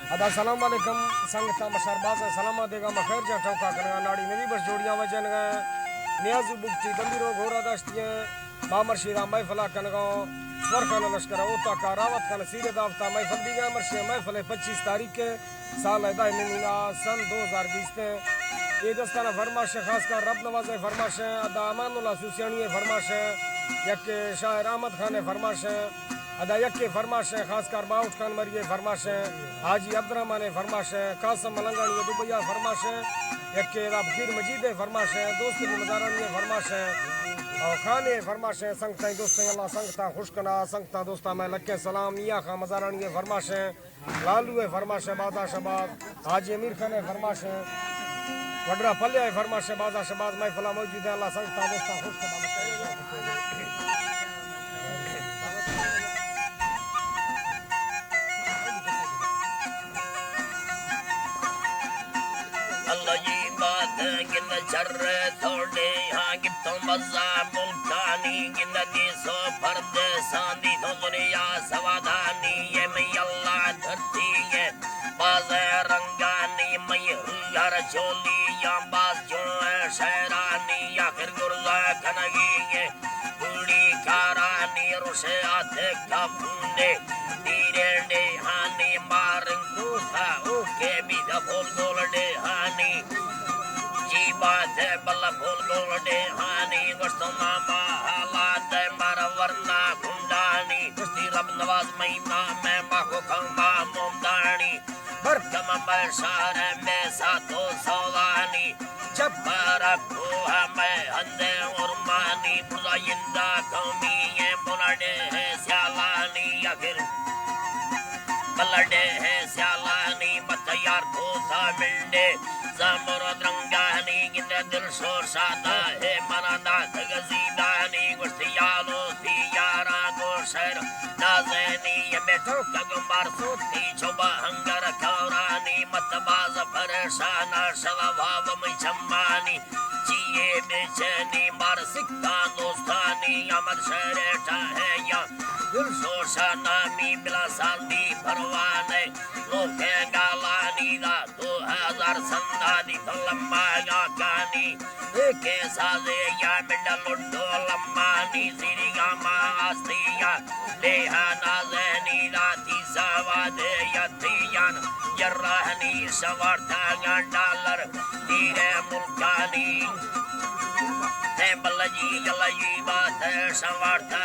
अदा सलाम वालेकुम संगता मशरबाज सलाम देगा मखैर जा टोका कनगा नाड़ी नवी बस जोड़ियां वजन गए नियाज बुक्ति बंदिरो घोरा दस्तिये बामर शीरा महफला कनगा स्वर का लश्कर ओता का रावत का नसीर दावता महफल दी गया मर्शे महफल 25 तारीख के साल अदा महीना सन 2020 में ये दस्ताना फरमाश खास कर रब नवाज फरमाश अदा अमानुल्लाह सुसियानी फरमाश यक शायर अहमद खान फरमाश अदा यक फरमाश खास कर बाउट खान मरिए फरमाश हाजी अब्दुर्रहमान फरमाश कासम मलंगानी दुबैया फरमाश यक फकीर मजीद फरमाश दोस्त मजारानी फरमाश और खाने फरमाश संगता दोस्त अल्लाह संगता खुशकना संगता दोस्ता मैं लक्के सलाम मियाँ खां मजारानी फरमाश लालू फरमाश बादा शबाद हाजी अमीर खान फरमाश वड्रा पल्ले फरमाश बादा शबाद महफिल मौजूद है अल्लाह संगता दोस्ता खुशकना चर थोड़े हाँ गिफ्टों मज़ा मुल्कानी गिनती सो पर्दे सांदी तो दुनिया सवादानी ये मैं अल्लाह धरती है बाज़े रंगानी मैं हर चोली या बाज जो है शहरानी या फिर गुर्जा कनगी है बूढ़ी कारानी रुशे आते कपूने धीरे डे हानी मारंगू था ओके भी दफोल गोलडे हानी बात है बल्ला फूल गोलडे हानी गोश्तों मामा हालात है मारा वरना गुंडानी कुश्ती रब नवाज महीना मैं बाको खंबा मोमदानी बरकम बशार में सातो सौदानी जब रखो मैं अंधे और मानी बुलाइंदा कौमी ये बुलाडे है स्यालानी या फिर बलडे है स्यालानी मतयार को सा मिलडे ज़मरुद रंगानी गिंदे दिल शोर शादा है मनादा तगजीदानी गुस्तियालो सियारा गोशर नाज़ेनी ये बेटो कगमार सूती चुबा हंगर कौरानी मतबाज परेशाना शलवाव में चम्मानी जिये बेचैनी मार सिक्का दोस्तानी अमर शरेटा है या दिल शोर शानामी मिला साली परवाने लोके गालानी दा 2000 संदानी लम्बा या गानी के साजे या मिंडा लुड्डो लम्मानी सिरिगा मास्तिया लेहा नाज़ेनी राती सवादे यतियान जर्राहनी सवारता डॉलर धीरे मुल्कानी बल्लजी गलजी बात सवारता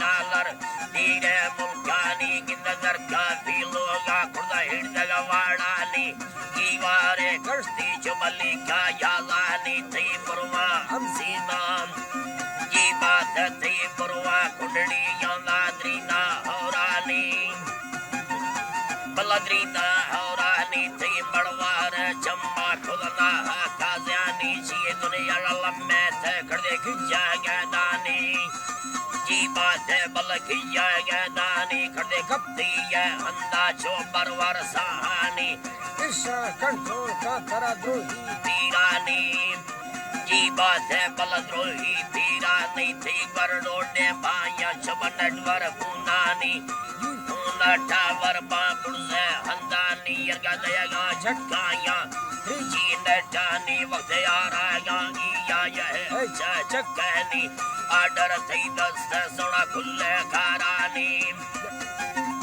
डॉलर धीरे मुल्कानी गिंदर का भी लोगा खुदा हिड़दग वाड़ानी कीवारे कश्ती चुबली का यालानी थी परवा हमसी नाम ये बात थी परवा कुंडली यालाद्रीना हौरानी बलद्रीना हौरानी थी बड़वार चम्मा खुलना काज़यानी ची दुनिया लम्मे थे खड़े खिंचा गदानी जी बात है बलखिया गदानी खड़े खपती है अंदा चो परवर सहानी ईशा कंट्रोल का करा द्रोही पीरानी जी बात है बलद्रोही पीरानी थी बरडोडे बाया चबनडवर पूनानी टावर बाबुल से हंदानी यरगा दयागा झटकाया जी नटानी वक्त यार आया या यह चकनी आर्डर थी 10 सोना खुले कारानी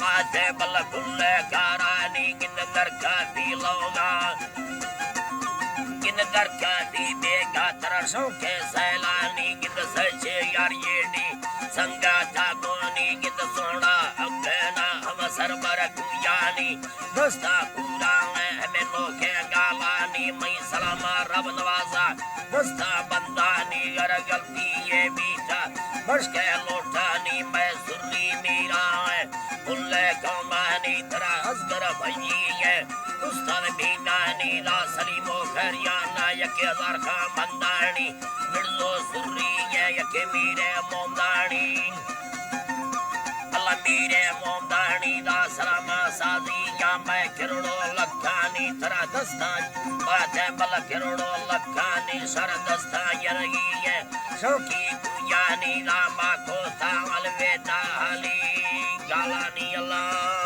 माथे बल खुले कारानी गिनदर का भी लोगा गिनदर का भी बेगा तरसों के सैलानी गिन सचे यार ये डी संगा था कोनी गिन सोना अगना हम सरबर कुयानी दोस्ता पूरा हमें लोके गालानी मैं सलामा रब नवाजा दोस्ता बंदानी अगर गलती ये बीता बस के लौटानी मैं सुर्री मेरा है उल्ले कमानी तेरा असगर भई है उस्ताद बीनानी ला सलीमो खरियाना यके हजार का बंदानी बिरलो सुर्री है यके मेरे मोमदानी अल्लाह मेरे मोमदानी दा सलामा सादी या मैं किरड़ो लखानी तेरा दस्ता बात है बल किरड़ो लखानी सर दस्ता यरगी है शौकी कुयानी रामा को था अलवेदा अली गालानी अल्लाह